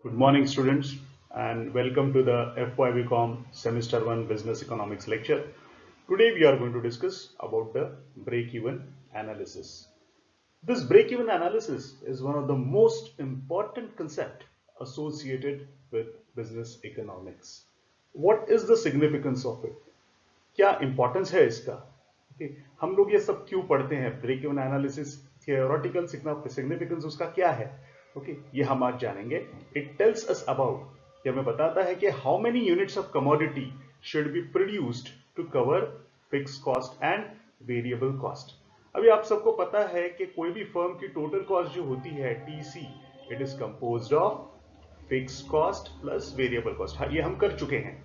Good morning, students, and welcome to the FYBCom Semester 1 Business Economics lecture. Today, we are going to discuss about the break-even analysis. This break-even analysis is one of the most important concept associated with business economics. What is the significance of it? क्या importance है इसका? Okay, हम लोग ये सब क्यों पढ़ते हैं? Break even analysis theoretical significance उसका क्या है? ओके, ये हम आज जानेंगे. इट टेल्स अस अबाउट, ये हमें बताता है कि how many units of commodity should be produced to cover fix cost and variable cost. अभी आप सबको पता है कि कोई भी फर्म की टोटल कॉस्ट जो होती है TC, it is composed of fix cost plus variable cost. ये हम कर चुके हैं.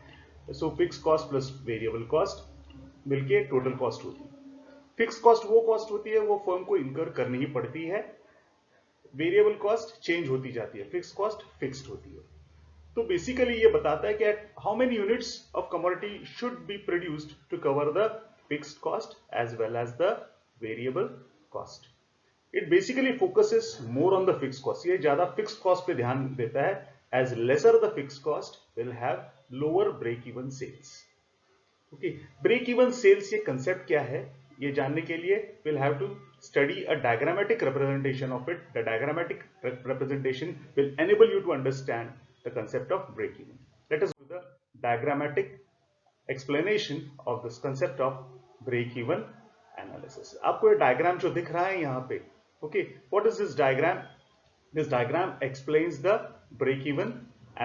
So fix cost plus variable cost मिलके टोटल कॉस्ट होती है. फिक्स कॉस्ट वो कॉस्ट होती है वो फर्म को इनकर करनी ही पड़ती है. वेरिएबल कॉस्ट चेंज होती जाती है, फिक्स कॉस्ट फिक्स्ड होती है. तो बेसिकली ये बताता है कि how many units of commodity should be produced to cover the fixed cost as well as the variable cost. It basically focuses more on the fix cost. ये ज्यादा fix cost पे ध्यान देता है. As lesser the fix cost will have lower break even sales. Okay, break even sales ये concept क्या है ये जानने के लिए will have to study a diagrammatic representation of it. The diagrammatic representation will enable you to understand the concept of break even. Let us do the diagrammatic explanation of this concept of break even analysis. आपको ये diagram जो दिख रहा है यहाँ पे, okay, what is this diagram? This diagram explains the break even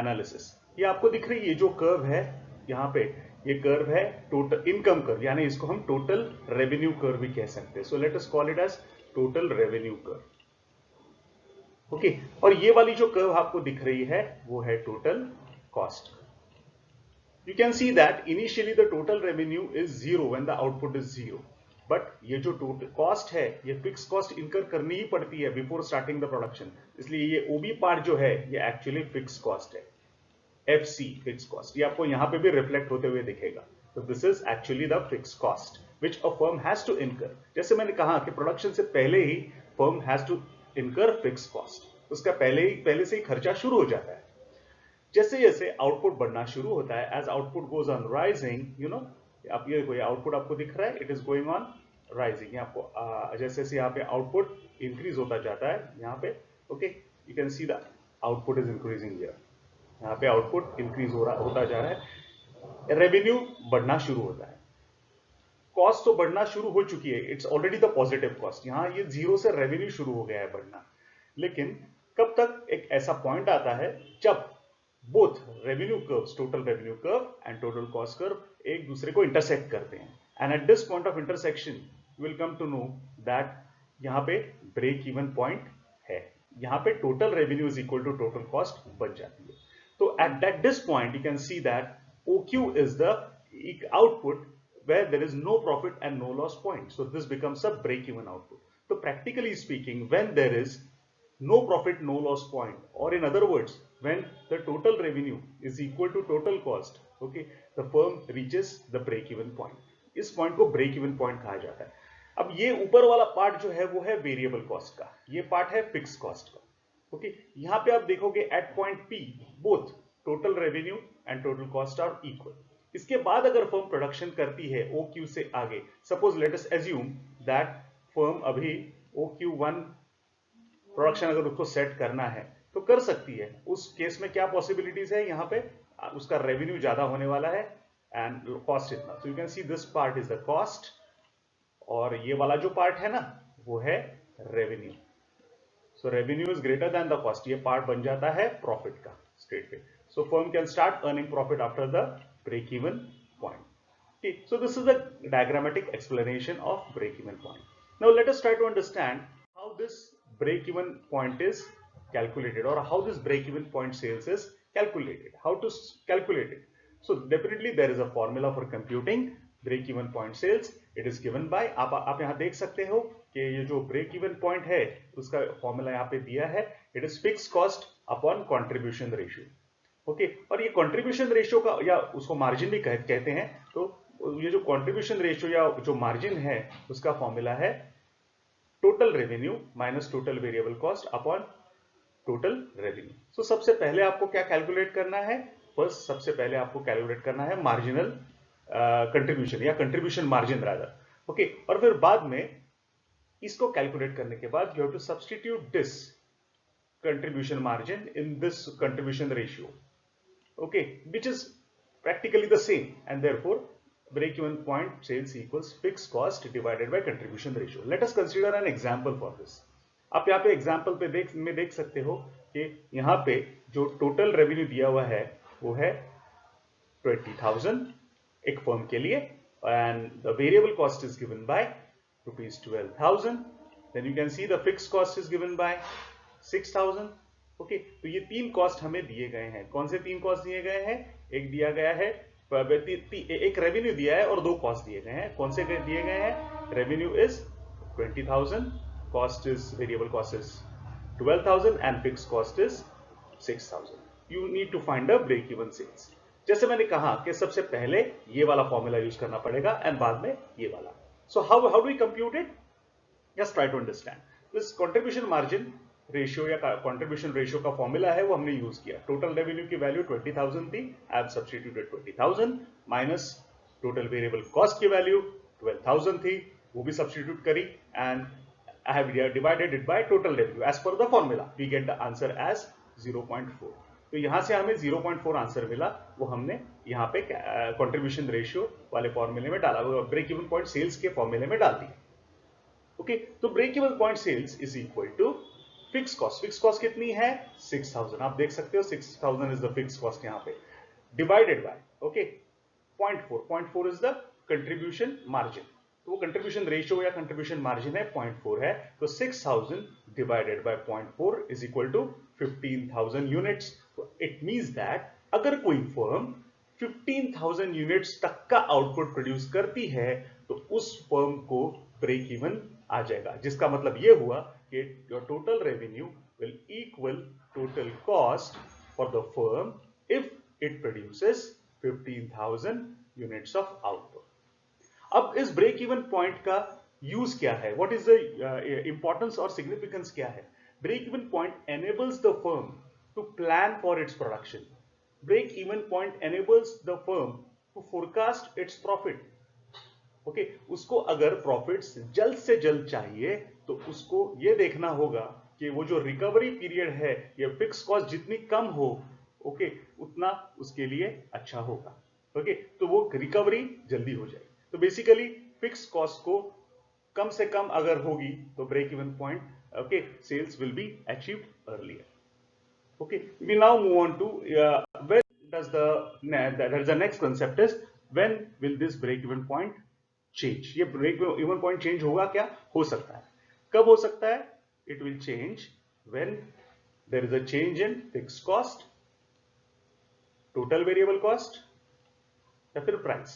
analysis. ये आपको दिख रही है, ये जो कर्व है यहाँ पे, ये कर्व है टोटल इनकम कर्व, यानी इसको हम टोटल रेवेन्यू कर्व भी कह सकते हैं. So let us call it as total revenue curve. Okay, और ये वाली जो कर्व आपको दिख रही है वो है total cost. You can see that initially the total revenue is zero when the output is zero. But ये जो टोटल कॉस्ट है ये फिक्स कॉस्ट इनकर करनी ही पड़ती है बिफोर स्टार्टिंग द प्रोडक्शन. इसलिए ये ओबी पार्ट जो है ये एक्चुअली फिक्स कॉस्ट है. FC फिक्स कॉस्ट, ये आपको यहां पे भी रिफ्लेक्ट होते हुए दिखेगा. तो this is actually the fix cost which a firm has to incur. जैसे मैंने कहा कि प्रोडक्शन से पहले ही firm has to incur fix cost. उसका पहले से ही खर्चा शुरू हो जाता है. जैसे जैसे आउटपुट बढ़ना शुरू होता है, as output goes on rising, you know, आप ये कोई आउटपुट आपको दिख रहा है, it is going on rising. आपको जैसे जैसे यहाँ पे आउटपुट इंक्रीज होता जाता है यहाँ पे, okay, you can see the output is increasing here. यहाँ पे आउटपुट इंक्रीज होता जा रहा है, रेवेन्यू बढ़ना शुरू होता है. कॉस्ट तो बढ़ना शुरू हो चुकी है, it's already the positive cost. यहां ये जीरो से रेवेन्यू शुरू हो गया है बढ़ना. लेकिन कब तक एक ऐसा पॉइंट आता है जब both revenue curves, total revenue curve and total cost curve एक दूसरे को इंटरसेक्ट करते हैं. And at this point of intersection you will come to know that यहां पे ब्रेक इवन पॉइंट है. यहां पे total revenue is equal to total cost बच जाती है. So at this point, you can see that OQ is the output where there is no profit and no loss point. So this becomes a break-even output. So practically speaking, when there is no profit, no loss point, or in other words, when the total revenue is equal to total cost, okay, the firm reaches the break-even point. इस point को break-even point कहा जाता है. अब ये ऊपर वाला part जो है वो है वेरिएबल कॉस्ट का, ये पार्ट है फिक्स कॉस्ट का. ओके, यहां पे आप देखोगे at point P both total revenue and total cost are equal. इसके बाद अगर फर्म प्रोडक्शन करती है OQ से आगे, suppose let us assume that firm अभी OQ1 प्रोडक्शन अगर उसको सेट करना है तो कर सकती है. उस केस में क्या पॉसिबिलिटीज है, यहां पे उसका रेवेन्यू ज्यादा होने वाला है एंड कॉस्ट इतना. So you can see this part is the cost और ये वाला जो पार्ट है ना वो है revenue. So revenue is greater than the cost. ये पार्ट बन जाता है प्रॉफिट का स्ट्रेट पे. So firm can start earning profit after the break-even point. Okay, so this is the diagrammatic explanation of break-even point. Now let us try to understand how this break-even point is calculated, or how this break-even point sales is calculated. How to calculate it? So definitely there is a formula for computing break even point sales. It is given by, आप यहां देख सकते हो कि ये जो break even point है उसका फॉर्मूला यहां पे दिया है. It is fix cost upon contribution ratio. Okay, और ये कंट्रीब्यूशन रेशियो का या उसको मार्जिन भी कहते हैं. तो ये जो कंट्रीब्यूशन रेशियो या जो मार्जिन है उसका फॉर्मूला है total revenue minus total variable cost upon total revenue. So सबसे पहले आपको क्या कैलकुलेट करना है? फर्स्ट सबसे पहले आपको कैलकुलेट करना है मार्जिनल कंट्रीब्यूशन या कंट्रीब्यूशन मार्जिन रादर, ओके। और फिर बाद में इसको कैलकुलेट करने के बाद you have to substitute this contribution margin in this contribution ratio, okay, which is practically the same, and therefore break even point sales equals fixed cost divided by contribution ratio. Let us consider an example for this. आप यहाँ पे example पे देख सकते हो कि यहाँ पे जो टोटल रेवेन्यू दिया हुआ है वो है 20,000 एक फर्म के लिए, and the variable cost is given by rupees 12,000. Then you can see the fixed cost is given by 6,000, okay. तो ये तीन कॉस्ट हमें दिए गए हैं। कौन से तीन कॉस्ट दिए गए हैं? एक दिया गया है, एक रेवेन्यू दिया है और दो कॉस्ट दिए गए हैं। कौन से दिए गए हैं? Revenue is 20,000, cost is variable cost is 12,000 and fix cost is 6,000। You need to find a break even sales. जैसे मैंने कहा कि सबसे पहले ये वाला फॉर्मूला यूज करना पड़ेगा एंड बाद में ये वाला। So how do we compute it? Just try to understand this contribution margin ratio या कंट्रीब्यूशन रेशियो का फॉर्मूला है वो हमने यूज किया। टोटल रेवेन्यू की वैल्यू 20,000 थी, I have substituted 20,000 minus total variable cost की वैल्यू 12,000 थी, वो भी सब्स्टिट्यूट करी and I have divided it by total revenue. As per the formula we get the answer as 0.4। तो यहां से हमें 0.4 आंसर मिला, वो हमने यहाँ पे कंट्रीब्यूशन रेशियो वाले फॉर्मूले में डाला, ब्रेक इवन पॉइंट सेल्स के फॉर्मूले में डाल दिया, ओके। तो break even point sales is equal to fix cost. Fix cost कितनी है? 6,000। आप देख सकते हो 6,000 इज द फिक्स कॉस्ट यहाँ पे, divided by, okay, 0.4 is the contribution margin. तो वो कंट्रीब्यूशन रेशियो या कंट्रीब्यूशन मार्जिन है 0.4 है। तो 6,000 divided by 0.4 is equal to 15,000 units. तो इट मींस दैट अगर कोई फर्म 15,000 यूनिट्स तक का आउटपुट प्रोड्यूस करती है तो उस फर्म को ब्रेक इवन आ जाएगा, जिसका मतलब ये हुआ कि your total revenue will equal total cost for the firm if it produces 15,000 units of output. अब इस ब्रेक इवन पॉइंट का यूज क्या है? व्हाट इज द इंपॉर्टेंस और सिग्निफिकेंस क्या है? Break even point enables the firm to plan for its production. Break even point enables the firm to forecast its profit. Okay, उसको अगर profits जल्द से जल्द चाहिए तो उसको ये देखना होगा कि वो जो रिकवरी पीरियड है या फिक्स कॉस्ट जितनी कम हो, ओके, उतना उसके लिए अच्छा होगा, ओके। तो वो रिकवरी जल्दी हो जाएगी। तो बेसिकली फिक्स कॉस्ट को कम से कम अगर होगी तो break even point, okay, sales will be achieved earlier, okay. We now move on to when does the next concept is when will this break even point change. ये break even point change होगा क्या? हो सकता है। कब हो सकता है? It will change when there is a change in fixed cost, total variable cost या फिर प्राइस,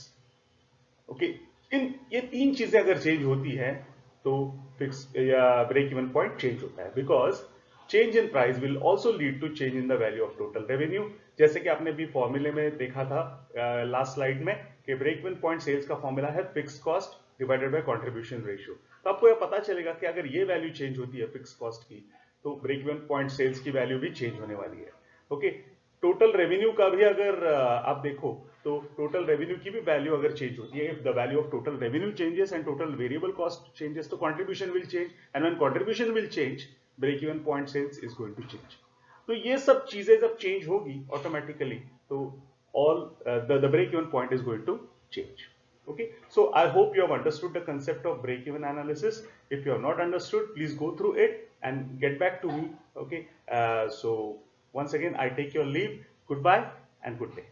ओके। इन ये तीन चीजें अगर चेंज होती है तो फिक्स या ब्रेक इवन पॉइंट चेंज होता है, because change in price will also lead to change in the value of total revenue. जैसे कि आपने भी फॉर्मूले में देखा था लास्ट स्लाइड में कि ब्रेक इवन पॉइंट सेल्स का फॉर्मूला है fix cost divided by contribution ratio. तो आपको यह पता चलेगा कि अगर ये वैल्यू चेंज होती है फिक्स कॉस्ट की तो ब्रेक इवन पॉइंट सेल्स की वैल्यू भी चेंज होने वाली है, ओके। टोटल रेवेन्यू का भी अगर आप देखो तो टोटल रेवेन्यू की भी वैल्यू अगर चेंज होती है, if the value of total revenue changes and total variable cost changes, तो contribution will change, and when contribution will change break even point sales is going to change. तो ये सब चीजें जब चेंज होगी ऑटोमेटिकली तो all the break even point is going to change, okay। So I hope you have understood the concept of break even analysis. If you have not understood, please go through it and get back to me, okay। So once again I take your leave. Goodbye and good day.